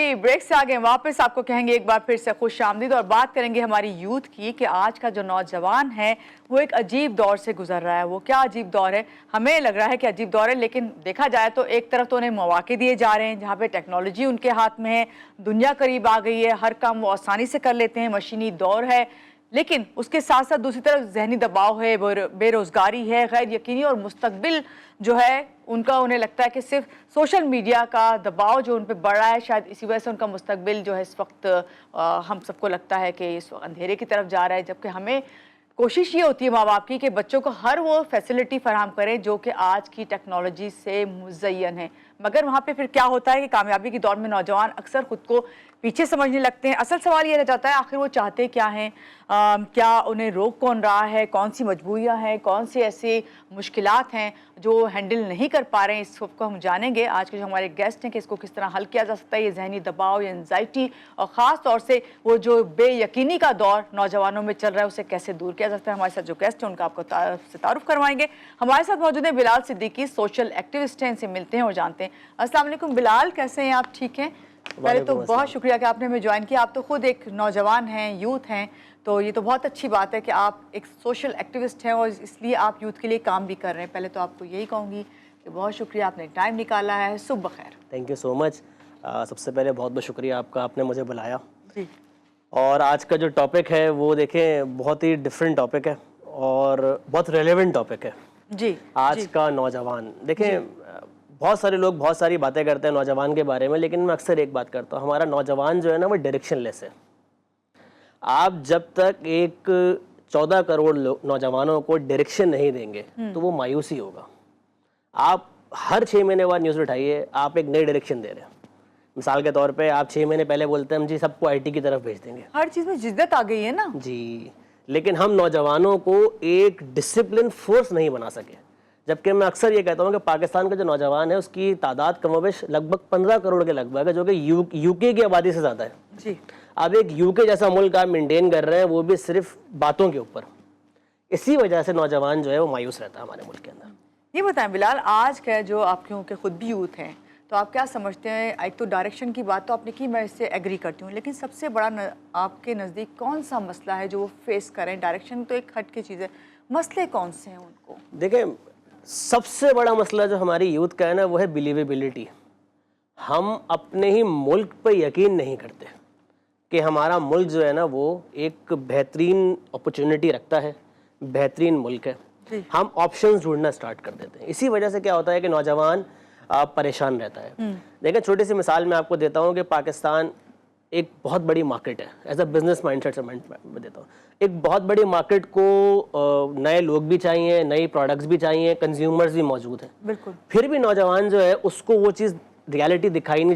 जी, break से आगे वापस आपको कहेंगे एक बार फिर से खुश आमदीद और बात करेंगे हमारी यूथ की कि आज का जो नौजवान है वो एक अजीब दौर से गुजर रहा है। वो क्या अजीब दौर है? हमें लग रहा है कि अजीब दौर है, लेकिन देखा जाए तो एक तरफ तो उन्हें मौके दिए जा रहे हैं जहाँ पे टेक्नोलॉजी उनके हाथ में है, दुनिया करीब आ गई है, हर काम वो आसानी से कर लेते हैं, मशीनी दौर है। लेकिन उसके साथ साथ दूसरी तरफ जहनी दबाव है, बेरोजगारी है, गैर यकीनी और मुस्तकबिल जो है उनका, उन्हें लगता है कि सिर्फ सोशल मीडिया का दबाव जो उन पे बढ़ रहा है, शायद इसी वजह से उनका मुस्तकबिल जो है इस वक्त हम सबको लगता है कि इस वक्त अंधेरे की तरफ जा रहा है। जबकि हमें कोशिश ये होती है माँ बाप की कि बच्चों को हर वो फैसिलिटी फराहम करें जो कि आज की टेक्नोलॉजी से मुज़य्यन है। मगर वहाँ पे फिर क्या होता है कि कामयाबी की दौड़ में नौजवान अक्सर खुद को पीछे समझने लगते हैं। असल सवाल ये रह जाता है आखिर वो चाहते क्या हैं, क्या उन्हें रोक कौन रहा है, कौन सी मजबूरियाँ हैं, कौन सी ऐसी मुश्किलात हैं जो हैंडल नहीं कर पा रहे हैं। इस सबको हम जानेंगे आज के जो हमारे गेस्ट हैं कि इसको किस तरह हल किया जा सकता है, ये जहनी दबाव या एंजाइटी और ख़ास तौर से वो जो बेयकीनी का दौर नौजवानों में चल रहा है उसे कैसे दूर किया जा सकता है। हमारे साथ जो गेस्ट हैं उनका आपको तारुफ करवाएंगे। हमारे साथ मौजूद है बिलाल सिद्दीकी, सोशल एक्टिविस्ट हैं, इनसे मिलते हैं और जानते हैं। अस्सलाम वालेकुम बिलाल, कैसे हैं आप? ठीक हैं? पहले तो बहुत शुक्रिया कि आपने हमें ज्वाइन किया। आप तो खुद एक नौजवान हैं, यूथ हैं, तो ये तो बहुत अच्छी बात है कि आप एक सोशल एक्टिविस्ट हैं और इसलिए आप यूथ के लिए काम भी कर रहे हैं। पहले तो आपको यही कहूँगी कि बहुत शुक्रिया, आपने टाइम निकाला है। सुबह खैर। Thank you so much. सबसे पहले बहुत बहुत शुक्रिया आपका, आपने मुझे बुलाया जी। और आज का जो टॉपिक है वो देखें बहुत ही डिफरेंट टॉपिक है और बहुत रेलेवेंट टॉपिक है जी। आज का नौजवान। देखें बहुत सारे लोग बहुत सारी बातें करते हैं नौजवान के बारे में, लेकिन मैं अक्सर एक बात करता हूँ, हमारा नौजवान जो है ना वो डायरेक्शन लेस है। आप जब तक एक 14 करोड़ नौजवानों को डायरेक्शन नहीं देंगे तो वो मायूसी होगा। आप हर 6 महीने बाद न्यूज़ उठाइए, आप एक नई डायरेक्शन दे रहे हैं। मिसाल के तौर पे आप 6 महीने पहले बोलते हैं हम जी सबको IT की तरफ भेज देंगे, हर चीज़ में जिद्दत आ गई है ना जी, लेकिन हम नौजवानों को एक डिसिप्लिन फोर्स नहीं बना सके। जबकि मैं अक्सर ये कहता हूँ कि पाकिस्तान का जो नौजवान है उसकी तादाद कमोबेश लगभग 15 करोड़ के लगभग है, जो कि यूके की आबादी से ज़्यादा है जी। अब एक यूके जैसा मुल्क आप मेंटेन कर रहे हैं, वो भी सिर्फ बातों के ऊपर। इसी वजह से नौजवान जो है वो मायूस रहता है हमारे मुल्क के अंदर। ये बताएं बिलाल, आज का जो आप क्योंकि खुद भी यूथ हैं तो आप क्या समझते हैं? एक तो डायरेक्शन की बात तो आपने की, मैं इससे एग्री करती हूँ, लेकिन सबसे बड़ा आपके नज़दीक कौन सा मसला है जो वो फेस करें? डायरेक्शन तो एक हट की चीज़ है, मसले कौन से हैं उनको? देखें सबसे बड़ा मसला जो हमारी यूथ का है ना वो है बिलीवेबिलिटी। हम अपने ही मुल्क पर यकीन नहीं करते कि हमारा मुल्क जो है ना वो एक बेहतरीन अपॉर्चुनिटी रखता है, बेहतरीन मुल्क है। हम ऑप्शंस ढूंढना स्टार्ट कर देते हैं। इसी वजह से क्या होता है कि नौजवान परेशान रहता है। देखिए छोटी सी मिसाल मैं आपको देता हूँ कि पाकिस्तान एक बहुत बड़ी मार्केट है, एज अ बिजनेस माइंडसेट से मैं देता हूँ। एक बहुत बड़ी मार्केट को नए लोग भी चाहिए, नई प्रोडक्ट्स भी चाहिए, कंज्यूमर्स भी मौजूद हैं। बिल्कुल। फिर भी नौजवान जो है उसको वो चीज़ रियलिटी दिखाई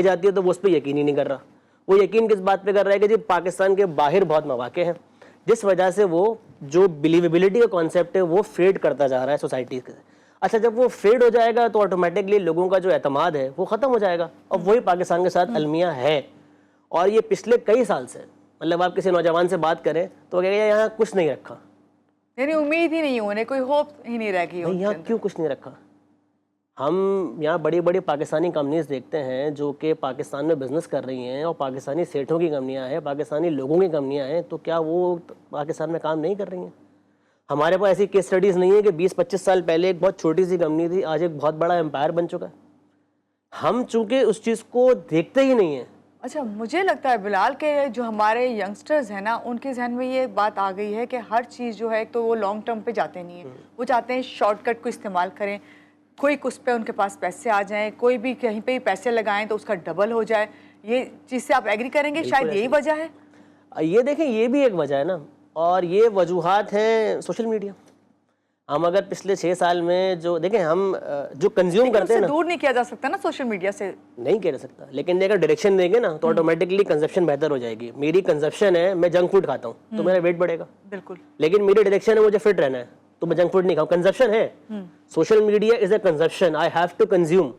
जाती है तो वो उस पर यकीन ही नहीं कर रहा। वो यकीन किस बात पे कर रहा है कि जी पाकिस्तान के बाहर बहुत मौके हैं, जिस वजह से वो जो बिलीवेबिलिटी का कॉन्सेप्ट है वो फेड करता जा रहा है सोसाइटी के। अच्छा जब वो फेड हो जाएगा तो ऑटोमेटिकली लोगों का जो एतमाद है वो ख़त्म हो जाएगा और वही पाकिस्तान के साथ अलमिया है। और ये पिछले कई साल से, मतलब आप किसी नौजवान से बात करें तो वो कहेगा यहाँ कुछ नहीं रखा, यानी उम्मीद ही नहीं, उन्हें कोई होप ही नहीं रह गई। यहाँ क्यों कुछ नहीं रखा? हम यहाँ बड़ी बड़ी पाकिस्तानी कंपनीज देखते हैं जो कि पाकिस्तान में बिजनेस कर रही हैं और पाकिस्तानी सेठों की कंपनियाँ हैं, पाकिस्तानी लोगों की कंपनियाँ हैं, तो क्या वो पाकिस्तान में काम नहीं कर रही हैं? हमारे पास ऐसी केस स्टडीज़ नहीं है कि 20-25 साल पहले एक बहुत छोटी सी कंपनी थी, आज एक बहुत बड़ा एम्पायर बन चुका है। हम चूँकि उस चीज़ को देखते ही नहीं हैं। अच्छा मुझे लगता है बिलाल के जो हमारे यंगस्टर्स हैं ना उनके जहन में ये बात आ गई है कि हर चीज़ जो है तो वो लॉन्ग टर्म पे जाते नहीं है, वो चाहते हैं शॉर्टकट को इस्तेमाल करें, कोई उस पर उनके पास पैसे आ जाएं, कोई भी कहीं पे ही पैसे लगाएं तो उसका डबल हो जाए। ये चीज़ से आप एग्री करेंगे? शायद यही वजह है। ये देखें ये भी एक वजह है ना, और ये वजूहात हैं सोशल मीडिया। हम अगर पिछले 6 साल में जो देखें, हम जो कंज्यूम करते हैं ना, दूर नहीं किया जा सकता ना सोशल मीडिया से, नहीं किया जा सकता, लेकिन अगर डायरेक्शन देंगे ना तो ऑटोमेटिकली कंजप्शन बेहतर हो जाएगी। मेरी कंजप्शन है, मैं जंक फूड खाता हूँ तो मेरा वेट बढ़ेगा, बिल्कुल, लेकिन मेरी डायरेक्शन है मुझे फिट रहना है तो मैं जंक फूड नहीं खाऊँ। कंजप्शन है, social media is a consumption, I have to consume.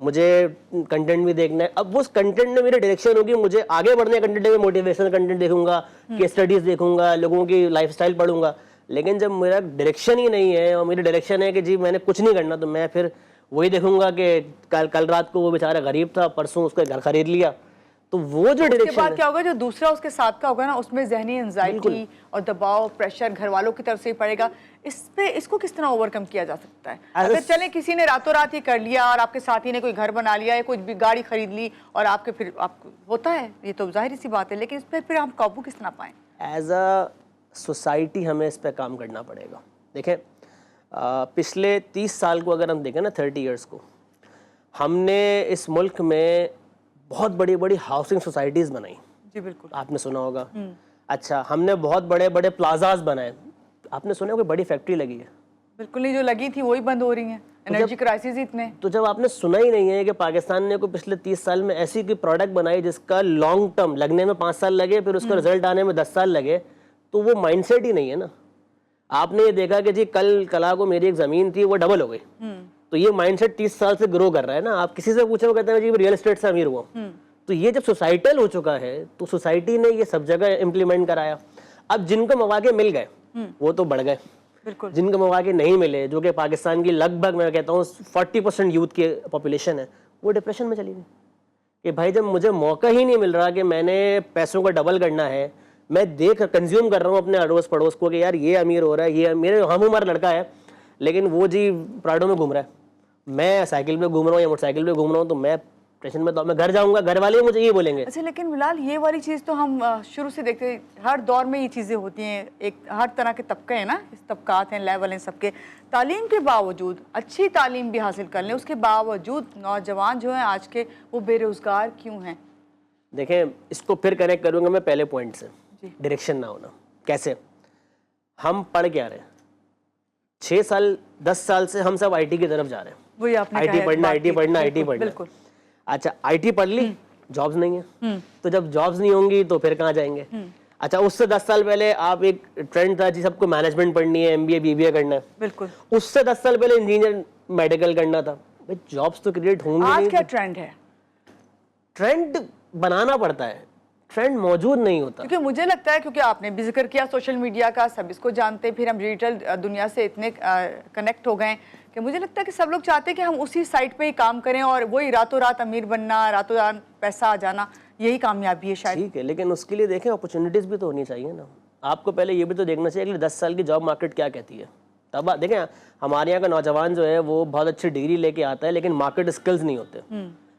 मुझे कंटेंट भी देखना है, अब उस कंटेंट में मेरी डायरेक्शन होगी, मुझे आगे बढ़ने कंटेंट में मोटिवेशनल कंटेंट देखूंगा, केस स्टडीज देखूंगा, लोगों की लाइफस्टाइल पढ़ूंगा। लेकिन जब मेरा डायरेक्शन ही नहीं है और मेरी डायरेक्शन है कि जी मैंने कुछ नहीं करना, तो मैं फिर वही देखूंगा कि कल रात को वो बेचारा गरीब था, परसों उसका घर खरीद लिया। तो वो जो उसके डायरेक्शन बाद है, क्या होगा, जो दूसरा उसके साथ का होगा ना, उसमें जहनी एंजाइटी और दबाव, प्रेशर घर वालों की तरफ से ही पड़ेगा। इसको किस तरह ओवरकम किया जा सकता है? अगर चले किसी ने रातों रात ही कर लिया और आपके साथी ने कोई घर बना लिया या कोई भी गाड़ी खरीद ली और आपको होता है, ये तो जाहिर सी बात है, लेकिन इस पर फिर हम काबू किस तरह पाएं? एज अ सोसाइटी हमें इस पर काम करना पड़ेगा। देखें, पिछले 30 साल को अगर हम देखें ना, 30 इयर्स को, हमने इस मुल्क में बहुत बड़ी बड़ी हाउसिंग सोसाइटीज़ बनाई। जी बिल्कुल, आपने सुना होगा। अच्छा, हमने बहुत बड़े बड़े प्लाजाज बनाए। आपने सुना होगा बड़ी फैक्ट्री लगी है। बिल्कुल नहीं, जो लगी थी वही बंद हो रही हैं। एनर्जी क्राइसिस इतने। तो जब आपने सुना ही नहीं है कि पाकिस्तान ने कोई पिछले 30 साल में ऐसी कोई प्रोडक्ट बनाई जिसका लॉन्ग टर्म लगने में 5 साल लगे, फिर उसका रिजल्ट आने में 10 साल लगे, तो वो माइंडसेट ही नहीं है ना। आपने ये देखा कि जी कला को मेरी एक ज़मीन थी, वो डबल हो गई, तो ये माइंडसेट 30 साल से ग्रो कर रहा है ना। आप किसी से पूछे, वो कहते हैं जी रियल एस्टेट से अमीर हुआ। तो ये जब सोसाइटल हो चुका है तो सोसाइटी ने ये सब जगह इम्प्लीमेंट कराया। अब जिनको मौके मिल गए वो तो बढ़ गए, बिल्कुल, जिनको मौके नहीं मिले, जो कि पाकिस्तान की लगभग मैं कहता हूँ 40% यूथ की पॉपुलेशन है, वो डिप्रेशन में चली गई कि भाई जब मुझे मौका ही नहीं मिल रहा कि मैंने पैसों को डबल करना है, मैं कंज्यूम कर रहा हूँ अपने अड़ोस पड़ोस को कि यार ये अमीर हो रहा है, ये मेरे हम उम्र लड़का है लेकिन वो जी प्राडो में घूम रहा है, मैं साइकिल पे घूम रहा हूँ या मोटरसाइकिल पे घूम रहा हूँ, तो मैं टेंशन में, तो मैं घर जाऊंगा, घर वाले मुझे ये बोलेंगे। अच्छा, लेकिन बिलाल ये वाली चीज़ तो हम शुरू से देखते हैं, हर दौर में ये चीज़ें होती हैं। एक हर तरह के तबके हैं ना, इस तबकात हैं, लेवल हैं सबके। तालीम के बावजूद, अच्छी तालीम भी हासिल कर लें, उसके बावजूद नौजवान जो हैं आज के, वो बेरोज़गार क्यों हैं? देखें, इसको फिर कनेक्ट करूंगा मैं पहले पॉइंट से, डायरेक्शन ना होना। कैसे? हम पढ़ क्या रहे हैं? 6 साल 10 साल से हम सब आईटी की तरफ जा रहे हैं। वही आपने आईटी पढ़ना, आईटी पढ़ना, आईटी पढ़ना। बिल्कुल। अच्छा, आईटी पढ़ ली, जॉब्स नहीं है, तो जब जॉब्स नहीं होंगी तो फिर कहाँ जाएंगे? अच्छा, उससे 10 साल पहले आप एक ट्रेंड था जी सबको मैनेजमेंट पढ़नी है, एमबीए बीबीए करना है। बिल्कुल। उससे 10 साल पहले इंजीनियर मेडिकल करना था। भाई जॉब्स तो क्रिएट होंगी आज नहीं। क्या ट्रेंड है? ट्रेंड बनाना पड़ता है, ट्रेंड मौजूद नहीं होता। क्योंकि मुझे लगता है, क्योंकि आपने भी जिक्र किया सोशल मीडिया का, सब इसको जानते हैं, फिर हम डिजिटल दुनिया से इतने कनेक्ट हो गए कि मुझे लगता है कि सब लोग चाहते हैं कि हम उसी साइट पे ही काम करें और वही रातों रात अमीर बनना, रातों रात पैसा आ जाना, यही कामयाबी है शायद। ठीक है, लेकिन उसके लिए देखें अपॉर्चुनिटीज़ भी तो होनी चाहिए ना। आपको पहले ये भी तो देखना चाहिए कि 10 साल की जॉब मार्केट क्या कहती है। तब देखें, हमारे यहाँ का नौजवान जो है वो बहुत अच्छी डिग्री लेके आता है लेकिन मार्केट स्किल्स नहीं होते।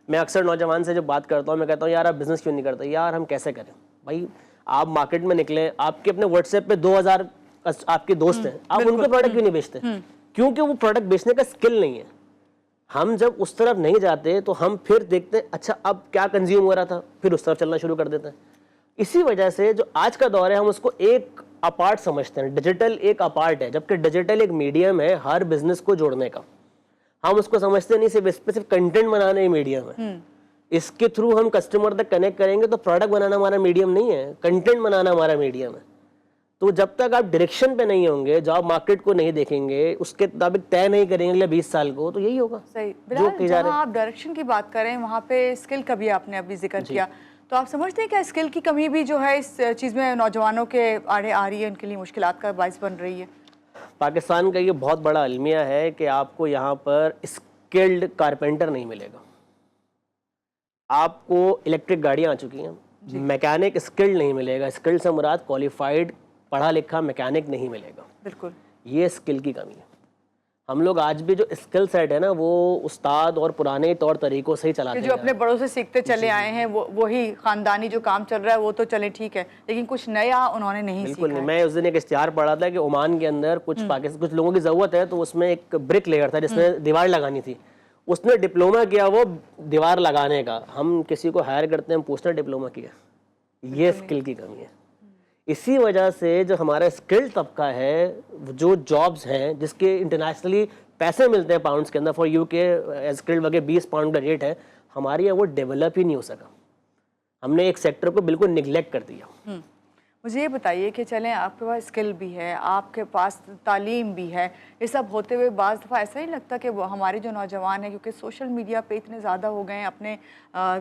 मैं अक्सर नौजवान से जब बात करता हूँ, मैं कहता हूँ यार आप बिजनेस क्यों नहीं करते? यार हम कैसे करें? भाई आप मार्केट में निकले, आपके अपने व्हाट्सएप पे 2000 आपके दोस्त हैं, आप उनको प्रोडक्ट क्यों नहीं बेचते? क्योंकि वो प्रोडक्ट बेचने का स्किल नहीं है। हम जब उस तरफ नहीं जाते तो हम फिर देखते हैं अच्छा अब क्या कंज्यूम हो रहा था, फिर उस तरफ चलना शुरू कर देते हैं। इसी वजह से जो आज का दौर है हम उसको एक अपार्ट समझते हैं, डिजिटल एक अपार्ट है, जबकि डिजिटल एक मीडियम है हर बिजनेस को जोड़ने का। हम उसको समझते नहीं सिर्फ कंटेंट बनाने मीडियम है। इसके थ्रू हम कस्टमर तक कनेक्ट करेंगे, तो प्रोडक्ट बनाना हमारा मीडियम नहीं है, कंटेंट बनाना हमारा मीडियम है। तो जब तक आप डायरेक्शन पे नहीं होंगे, जॉब मार्केट को नहीं देखेंगे, उसके मुताबिक तय नहीं करेंगे अगले 20 साल को, तो यही होगा। सही। बिलाल, जहाँ आप डायरेक्शन की बात करें वहाँ पे स्किल का भी आपने अभी जिक्र किया, तो आप समझते हैं क्या स्किल की कमी भी जो है इस चीज़ में नौजवानों के आड़े आ रही है, उनके लिए मुश्किलात का बाइस बन रही है? पाकिस्तान का ये बहुत बड़ा अलमिया है कि आपको यहाँ पर स्किल्ड कारपेंटर नहीं मिलेगा। आपको इलेक्ट्रिक गाड़ियाँ आ चुकी हैं, मैकेनिक स्किल्ड नहीं मिलेगा। स्किल्ड से मुराद क्वालिफाइड पढ़ा लिखा मैकेनिक नहीं मिलेगा। बिल्कुल, ये स्किल की कमी है। हम लोग आज भी जो स्किल सेट है ना, वो उस्ताद और पुराने तौर तरीकों से ही चलाते हैं, जो अपने बड़ों से सीखते चले आए हैं, वही खानदानी जो काम चल रहा है वो तो चले ठीक है, लेकिन कुछ नया उन्होंने नहीं बिल्कुल सीखा। नहीं। मैं उस दिन एक इश्तिहार पढ़ा था कि ओमान के अंदर कुछ लोगों की ज़रूरत है, तो उसमें एक ब्रिक लेयर था जिसमें दीवार लगानी थी, उसने डिप्लोमा किया वो दीवार लगाने का। हम किसी को हायर करते हैं, हम पूछते हैं डिप्लोमा किया। ये स्किल की कमी है। इसी वजह से जो हमारा स्किल्ड तबका है, जो जॉब्स हैं जिसके इंटरनेशनली पैसे मिलते हैं पाउंड्स के अंदर, फॉर यूके स्किल्ड वगैरह 20 पाउंड का रेट है, हमारे यहाँ वो डेवलप ही नहीं हो सका। हमने एक सेक्टर को बिल्कुल निगलेक्ट कर दिया। मुझे ये बताइए कि चलें आपके पास स्किल भी है, आपके पास तालीम भी है, ये सब होते हुए बाज़ दफ़ा ऐसा नहीं लगता कि वो हमारे जो नौजवान हैं, क्योंकि सोशल मीडिया पे इतने ज़्यादा हो गए हैं, अपने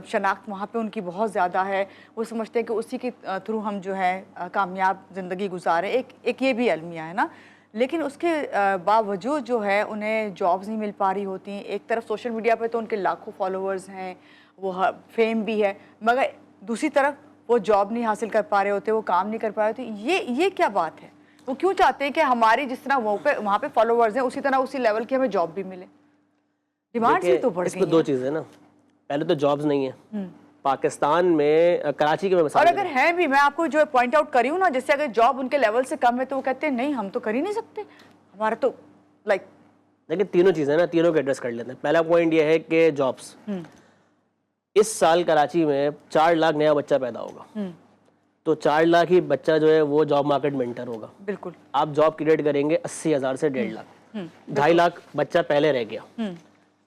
शनाख्त वहाँ पे उनकी बहुत ज़्यादा है, वो समझते हैं कि उसी के थ्रू हम जो है कामयाब ज़िंदगी गुजारें। एक ये भी अलमिया है ना, لیکن اس کے باوجود جو ہے انہیں جابز نہیں مل پا رہی ہوتی ہیں. ایک طرف سوشل میڈیا پہ تو ان کے لاکھوں فالوورز ہیں, وہ فیم بھی ہے, مگر دوسری طرف وہ جاب نہیں حاصل کر پا رہے ہوتے, وہ کام نہیں کر پا رہے ہوتے. یہ کیا بات ہے؟ وہ کیوں چاہتے ہیں کہ ہماری جس طرح وہاں پہ فالوورز ہیں اسی طرح اسی لیول کی ہمیں جاب بھی ملے؟ ڈیمانڈ بھی تو بڑھ اس گئی میں دو چیزیں نا, پہلے تو جابز نہیں ہیں پاکستان میں, کراچی کے میں مثال, اور اگر ہیں بھی, میں آپ کو جو پوائنٹ آؤٹ کری ہوں نا, جیسے اگر جاب ان کے لیول سے کم ہے تو وہ کہتے ہیں نہیں ہم تو کر ہی نہیں سکتے, ہمارا تو لائک. دیکھیں تینوں چیزیں نا, تینوں کو ایڈریس کر لیتے ہیں. پہلا پوائنٹ یہ ہے کہ جابس, اس سال کراچی میں 4 لاکھ نیا بچہ پیدا ہوگا, تو 4 لاکھ ہی بچہ جو ہے وہ جاب مارکیٹ میں انٹر ہوگا. بالکل آپ جاب کریٹ کریں گے 80,000 سے 1.5 لاکھ, 2.5 لاکھ بچہ پہلے رہ گیا.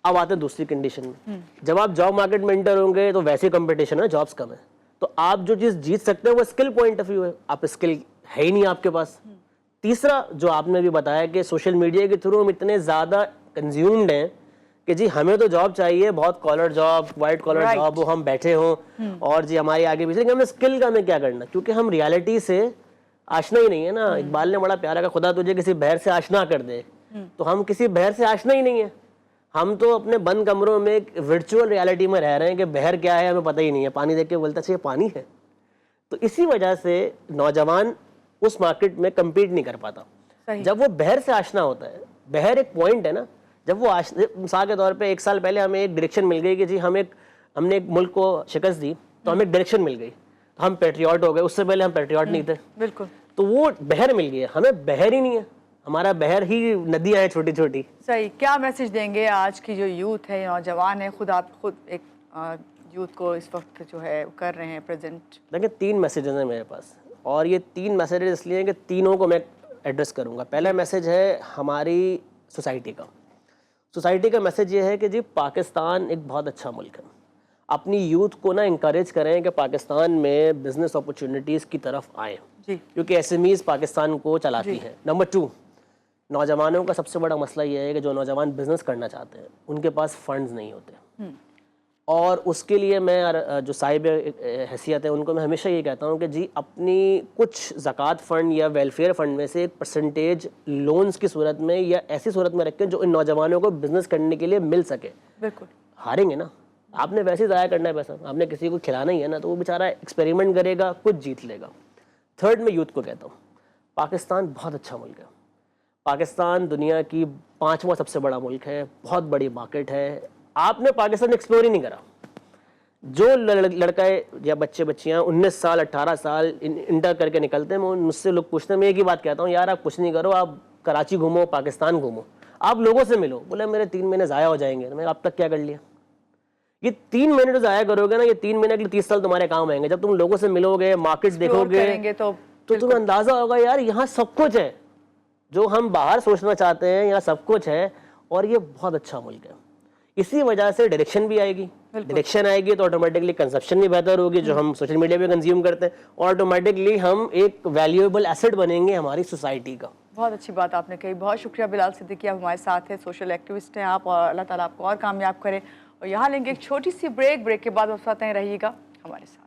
اب آتے ہیں دوسری کنڈیشن میں, جب آپ جاب مارکیٹ میں انٹر ہوں گے تو ویسے کمپٹیشن ہے, جابس کم ہے, تو آپ جو چیز جیت سکتے ہیں وہ اسکل پوائنٹ آف ویو ہے, آپ اسکل ہے ہی نہیں آپ کے پاس. تیسرا جو آپ نے بھی بتایا کہ سوشل میڈیا کے تھرو ہم اتنے زیادہ کنزیومڈ ہیں کہ جی ہمیں تو جاب چاہیے, بہت collar job, white collar job, وہ ہم بیٹھے ہوں اور جی ہماری آگے پیچھے, ہمیں اسکل کا ہمیں کیا کرنا, کیونکہ ہم ریالٹی سے آشنا ہی نہیں ہے نا. اقبال نے بڑا پیارا کہا, خدا تجھے کسی بہر سے آشنا کر دے, تو ہم کسی بہر سے آشنا ہی نہیں ہے. ہم تو اپنے بند کمروں میں ایک ورچوئل ریالٹی میں رہ رہے ہیں کہ بہر کیا ہے ہمیں پتہ ہی نہیں ہے. پانی دیکھ کے بولتا چاہیے پانی ہے. تو اسی وجہ سے نوجوان اس مارکیٹ میں کمپیٹ نہیں کر پاتا. جب وہ بہر سے آشنا ہوتا ہے, بہر ایک پوائنٹ ہے نا, جب وہ مثال کے طور پہ 1 سال پہلے ہمیں ایک ڈائریکشن مل گئی کہ جی ہم نے ایک ملک کو شکست دی تو ہمیں ایک ڈائریکشن مل گئی, تو ہم پیٹریوٹ ہو گئے. اس سے پہلے ہم پیٹریوٹ نہیں تھے. بالکل, تو وہ بہر مل گئی, ہمیں بہر ہی نہیں ہے, ہمارا بہر ہی ندیاں ہیں چھوٹی چھوٹی. صحیح. کیا میسج دیں گے آج کی جو یوتھ ہے, نوجوان ہے, آپ خود ایک یوتھ کو اس وقت جو ہے کر رہے ہیں پریزنٹ؟ دیکھیں 3 میسیجز ہیں میرے پاس, اور یہ 3 میسیجز اس لیے ہیں کہ تینوں کو میں ایڈریس کروں گا. پہلا میسیج ہے ہماری سوسائٹی کا. سوسائٹی کا میسیج یہ ہے کہ جی پاکستان ایک بہت اچھا ملک ہے. اپنی یوتھ کو نا انکریج کریں کہ پاکستان میں بزنس اپرچونیٹیز کی طرف آئیں, کیونکہ ایس ایم ایز پاکستان کو چلاتی ہیں. نمبر 2, نوجوانوں کا سب سے بڑا مسئلہ یہ ہے کہ جو نوجوان بزنس کرنا چاہتے ہیں ان کے پاس فنڈز نہیں ہوتے, اور اس کے لیے میں جو صاحب حیثیت ہے ان کو میں ہمیشہ یہ کہتا ہوں کہ جی اپنی کچھ زکوٰۃ فنڈ یا ویلفیئر فنڈ میں سے ایک پرسنٹیج لونز کی صورت میں یا ایسی صورت میں رکھیں جو ان نوجوانوں کو بزنس کرنے کے لیے مل سکے. بالکل, ہاریں گے نا, آپ نے ویسے ہی ضائع کرنا ہے پیسہ, آپ نے کسی کو کھلانا ہی ہے نا, تو وہ بیچارہ ایکسپیریمنٹ کرے گا, کچھ جیت لے گا. 3rd, میں یوتھ کو کہتا ہوں پاکستان بہت اچھا ملک ہے. پاکستان دنیا کی 5واں سب سے بڑا ملک ہے, بہت بڑی مارکیٹ ہے. آپ نے پاکستان ایکسپلور ہی نہیں کرا. جو لڑکا یا بچے بچیاں 19 سال 18 سال انٹر کر کے نکلتے ہیں, مجھ سے لوگ پوچھتے ہیں, میں ایک ہی بات کہتا ہوں, یار آپ کچھ نہیں کرو, آپ کراچی گھومو, پاکستان گھومو, آپ لوگوں سے ملو. بولے میرے 3 مہینے ضائع ہو جائیں گے. میں اب تک کیا کر لیا؟ یہ 3 مہینے جو ضائع کرو گے نا, یہ 3 مہینے کے 30 سال تمہارے کام آئیں گے. جب تم لوگوں سے ملو گے, مارکیٹ دیکھو گے, تو تمہیں اندازہ ہوگا یار یہاں سب کچھ ہے جو ہم باہر سوچنا چاہتے ہیں, یہاں سب کچھ ہے, اور یہ بہت اچھا ملک ہے. اسی وجہ سے ڈائریکشن بھی آئے گی. ڈائریکشن آئے گی تو آٹومیٹکلی کنزپشن بھی بہتر ہوگی, جو ہم سوشل میڈیا پہ کنزیوم کرتے ہیں, اور آٹومیٹکلی ہم ایک ویلیویبل ایسٹ بنیں گے ہماری سوسائٹی کا. بہت اچھی بات آپ نے کہی. بہت شکریہ بلال صدیقی, آپ ہمارے ساتھ ہیں, سوشل ایکٹیوسٹ ہیں آپ, اور اللہ تعالیٰ آپ کو اور کامیاب کرے. اور یہاں لیں گے ایک چھوٹی سی بریک کے بعد آپ ساتھ رہیے گا ہمارے ساتھ.